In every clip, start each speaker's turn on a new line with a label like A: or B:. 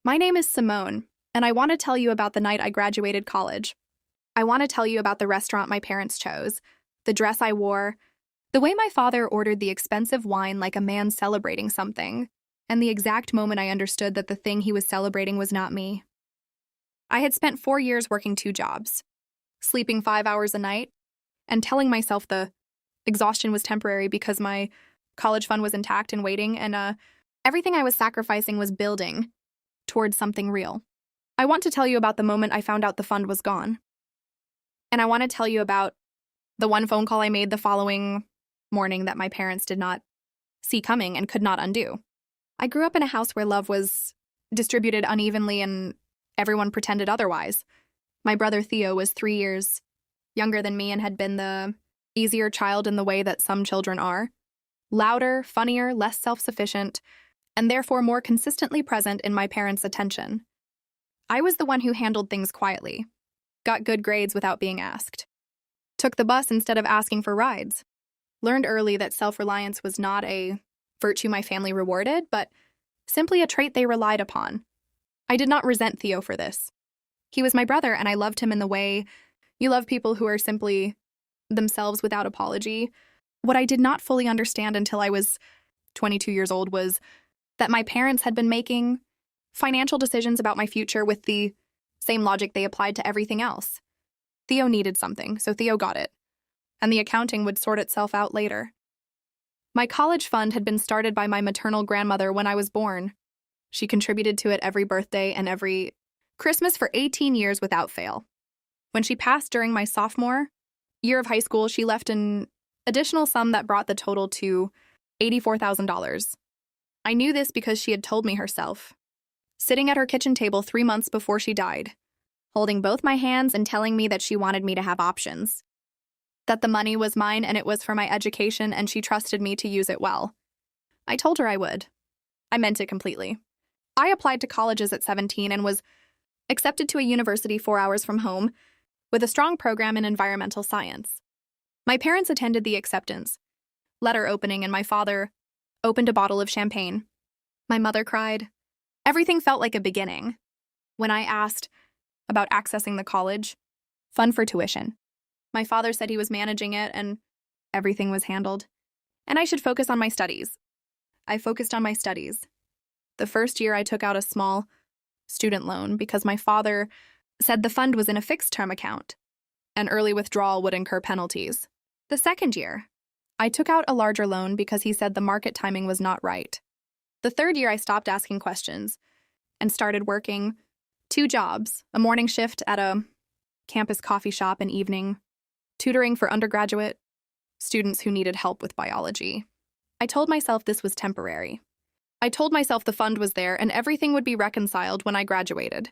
A: My name is Simone, and I want to tell you about the night I graduated college. I want to tell you about the restaurant my parents chose, the dress I wore, the way my father ordered the expensive wine like a man celebrating something, and the exact moment I understood that the thing he was celebrating was not me. I had spent 4 years working 2 jobs, sleeping 5 hours a night, and telling myself the exhaustion was temporary because my college fund was intact and waiting, and everything I was sacrificing was building towards something real. I want to tell you about the moment I found out the fund was gone. And I want to tell you about the one phone call I made the following morning that my parents did not see coming and could not undo. I grew up in a house where love was distributed unevenly and everyone pretended otherwise. My brother Theo was 3 years younger than me and had been the easier child in the way that some children are. Louder, funnier, less self-sufficient, and therefore more consistently present in my parents' attention. I was the one who handled things quietly, got good grades without being asked, took the bus instead of asking for rides, learned early that self-reliance was not a virtue my family rewarded, but simply a trait they relied upon. I did not resent Theo for this. He was my brother, and I loved him in the way you love people who are simply themselves without apology. What I did not fully understand until I was 22 years old was that my parents had been making financial decisions about my future with the same logic they applied to everything else. Theo needed something, so Theo got it, and the accounting would sort itself out later. My college fund had been started by my maternal grandmother when I was born. She contributed to it every birthday and every Christmas for 18 years without fail. When she passed during my sophomore year of high school, she left an additional sum that brought the total to $84,000. I knew this because she had told me herself, sitting at her kitchen table 3 months before she died, holding both my hands and telling me that she wanted me to have options, that the money was mine and it was for my education and she trusted me to use it well. I told her I would. I meant it completely. I applied to colleges at 17 and was accepted to a university 4 hours from home with a strong program in environmental science. My parents attended the acceptance letter opening and my father opened a bottle of champagne. My mother cried. Everything felt like a beginning. When I asked about accessing the college fund for tuition, my father said he was managing it and everything was handled, and I should focus on my studies. I focused on my studies. The first year I took out a small student loan because my father said the fund was in a fixed-term account. An early withdrawal would incur penalties. The second year, I took out a larger loan because he said the market timing was not right. The third year, I stopped asking questions and started working 2 jobs, a morning shift at a campus coffee shop and evening, tutoring for undergraduate students who needed help with biology. I told myself this was temporary. I told myself the fund was there and everything would be reconciled when I graduated.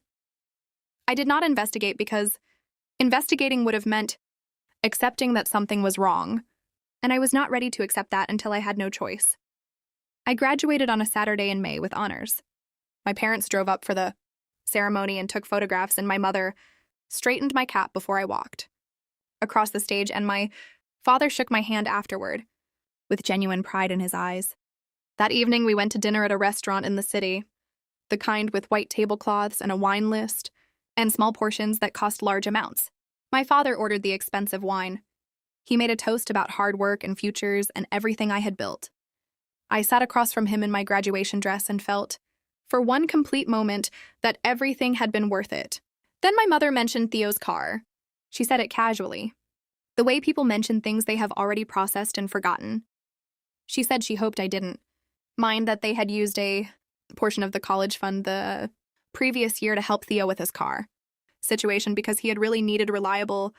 A: I did not investigate because investigating would have meant accepting that something was wrong, and I was not ready to accept that until I had no choice. I graduated on a Saturday in May with honors. My parents drove up for the ceremony and took photographs, and my mother straightened my cap before I walked across the stage, and my father shook my hand afterward, with genuine pride in his eyes. That evening, we went to dinner at a restaurant in the city, the kind with white tablecloths and a wine list, and small portions that cost large amounts. My father ordered the expensive wine. He made a toast about hard work and futures and everything I had built. I sat across from him in my graduation dress and felt, for one complete moment, that everything had been worth it. Then my mother mentioned Theo's car. She said it casually, the way people mention things they have already processed and forgotten. She said she hoped I didn't mind that they had used a portion of the college fund the previous year to help Theo with his car situation because he had really needed reliable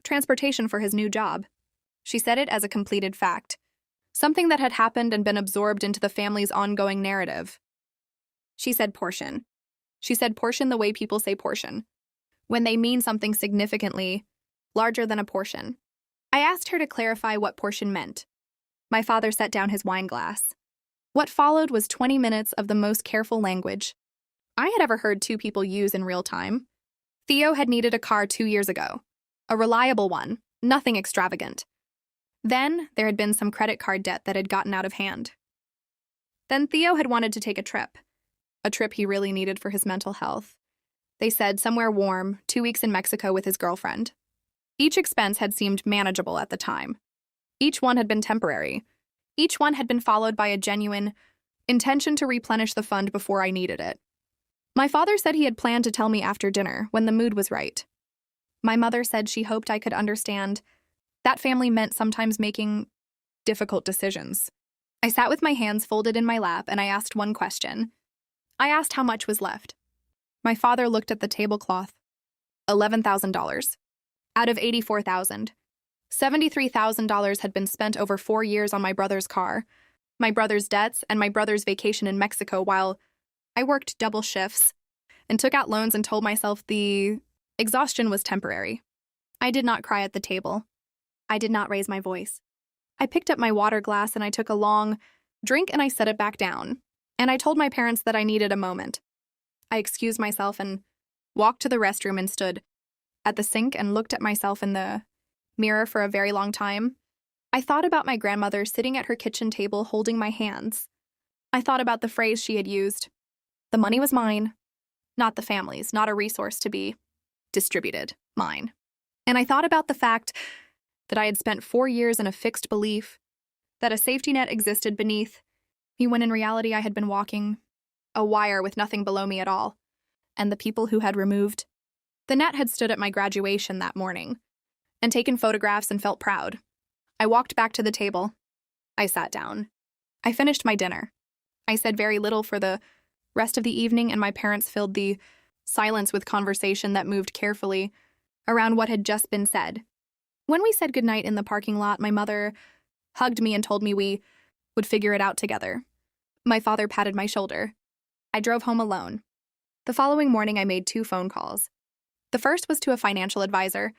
A: transportation for his new job. She said it as a completed fact, something that had happened and been absorbed into the family's ongoing narrative. She said portion. She said portion the way people say portion, when they mean something significantly larger than a portion. I asked her to clarify what portion meant. My father set down his wine glass. What followed was 20 minutes of the most careful language I had ever heard 2 people use in real time. Theo had needed a car 2 years ago, a reliable one, nothing extravagant. Then there had been some credit card debt that had gotten out of hand. Then Theo had wanted to take a trip. a trip he really needed for his mental health. They said somewhere warm, 2 weeks in Mexico with his girlfriend. Each expense had seemed manageable at the time. Each one had been temporary. Each one had been followed by a genuine intention to replenish the fund before I needed it. My father said he had planned to tell me after dinner, when the mood was right. My mother said she hoped I could understand that family meant sometimes making difficult decisions. I sat with my hands folded in my lap and I asked one question. I asked how much was left. My father looked at the tablecloth. $11,000. Out of $84,000. $73,000 had been spent over 4 years on my brother's car, my brother's debts, and my brother's vacation in Mexico while I worked double shifts and took out loans and told myself the exhaustion was temporary. I did not cry at the table. I did not raise my voice. I picked up my water glass and I took a long drink and I set it back down. And I told my parents that I needed a moment. I excused myself and walked to the restroom and stood at the sink and looked at myself in the mirror for a very long time. I thought about my grandmother sitting at her kitchen table holding my hands. I thought about the phrase she had used. The money was mine, not the family's, not a resource to be distributed, mine. And I thought about the fact that I had spent 4 years in a fixed belief that a safety net existed beneath me when in reality I had been walking a wire with nothing below me at all, and the people who had removed the net had stood at my graduation that morning and taken photographs and felt proud. I walked back to the table. I sat down. I finished my dinner. I said very little for the rest of the evening, and my parents filled the silence with conversation that moved carefully around what had just been said. When we said goodnight in the parking lot, my mother hugged me and told me we would figure it out together. My father patted my shoulder. I drove home alone. The following morning, I made 2 phone calls. The first was to a financial advisor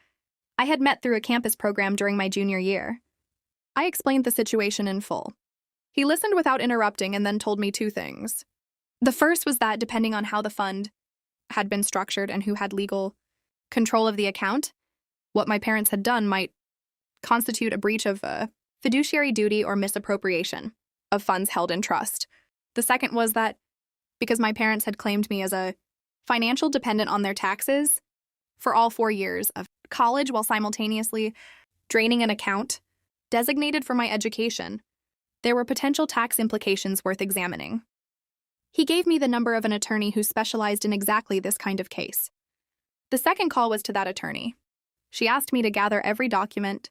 A: I had met through a campus program during my junior year. I explained the situation in full. He listened without interrupting and then told me 2 things. The first was that depending on how the fund had been structured and who had legal control of the account, what my parents had done might constitute a breach of a fiduciary duty or misappropriation of funds held in trust. The second was that because my parents had claimed me as a financial dependent on their taxes for all 4 years of college while simultaneously draining an account designated for my education, there were potential tax implications worth examining. He gave me the number of an attorney who specialized in exactly this kind of case. The second call was to that attorney. She asked me to gather every document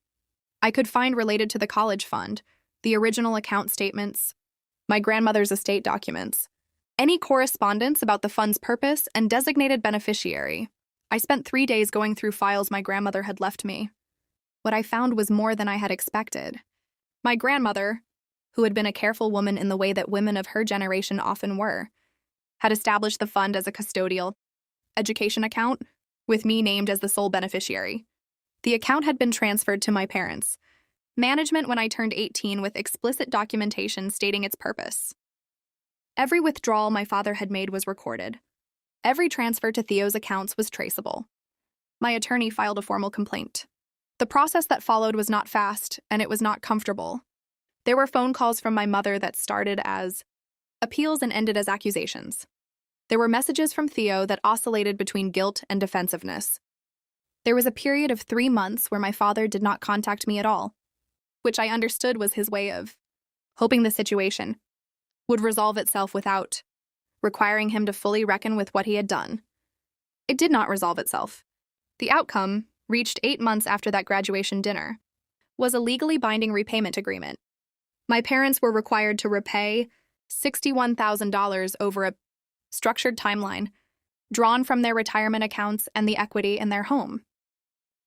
A: I could find related to the college fund, the original account statements, my grandmother's estate documents, any correspondence about the fund's purpose and designated beneficiary. I spent 3 days going through files my grandmother had left me. What I found was more than I had expected. My grandmother, who had been a careful woman in the way that women of her generation often were, had established the fund as a custodial education account, with me named as the sole beneficiary. The account had been transferred to my parents' management when I turned 18 with explicit documentation stating its purpose. Every withdrawal my father had made was recorded. Every transfer to Theo's accounts was traceable. My attorney filed a formal complaint. The process that followed was not fast, and it was not comfortable. There were phone calls from my mother that started as appeals and ended as accusations. There were messages from Theo that oscillated between guilt and defensiveness. There was a period of 3 months where my father did not contact me at all, which I understood was his way of hoping the situation would resolve itself without requiring him to fully reckon with what he had done. It did not resolve itself. The outcome, reached 8 months after that graduation dinner, was a legally binding repayment agreement. My parents were required to repay $61,000 over a structured timeline, drawn from their retirement accounts and the equity in their home.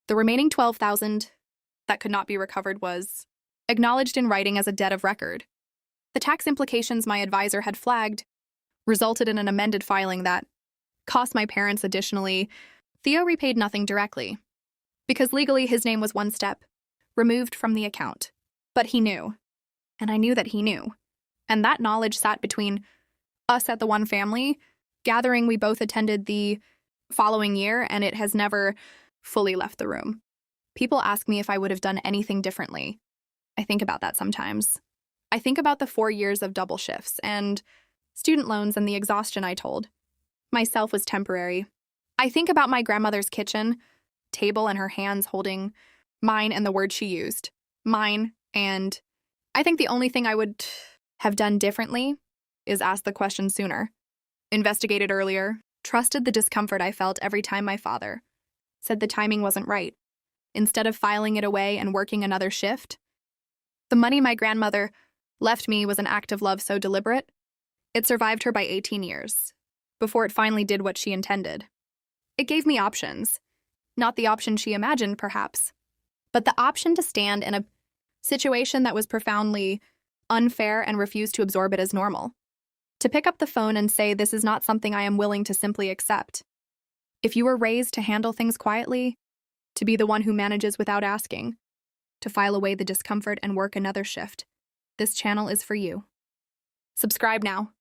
A: The remaining $12,000 that could not be recovered was acknowledged in writing as a debt of record. The tax implications my advisor had flagged resulted in an amended filing that cost my parents additionally. Theo repaid nothing directly, because legally his name was one step removed from the account. But he knew, and I knew that he knew, and that knowledge sat between us at the One Family gathering we both attended the following year, and it has never fully left the room. People ask me if I would have done anything differently. I think about that sometimes. I think about the 4 years of double shifts and Student loans and the exhaustion I told. Myself was temporary. I think about my grandmother's kitchen, table, and her hands holding mine and the word she used. Mine, and I think the only thing I would have done differently is ask the question sooner, investigated earlier, trusted the discomfort I felt every time my father said the timing wasn't right. Instead of filing it away and working another shift, the money my grandmother left me was an act of love so deliberate, it survived her by 18 years, before it finally did what she intended. It gave me options. Not the option she imagined, perhaps, but the option to stand in a situation that was profoundly unfair and refuse to absorb it as normal. To pick up the phone and say, this is not something I am willing to simply accept. If you were raised to handle things quietly, to be the one who manages without asking, to file away the discomfort and work another shift, this channel is for you. Subscribe now,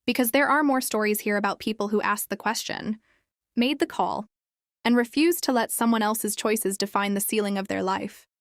A: because there are more stories here about people who asked the question, made the call, and refused to let someone else's choices define the ceiling of their life.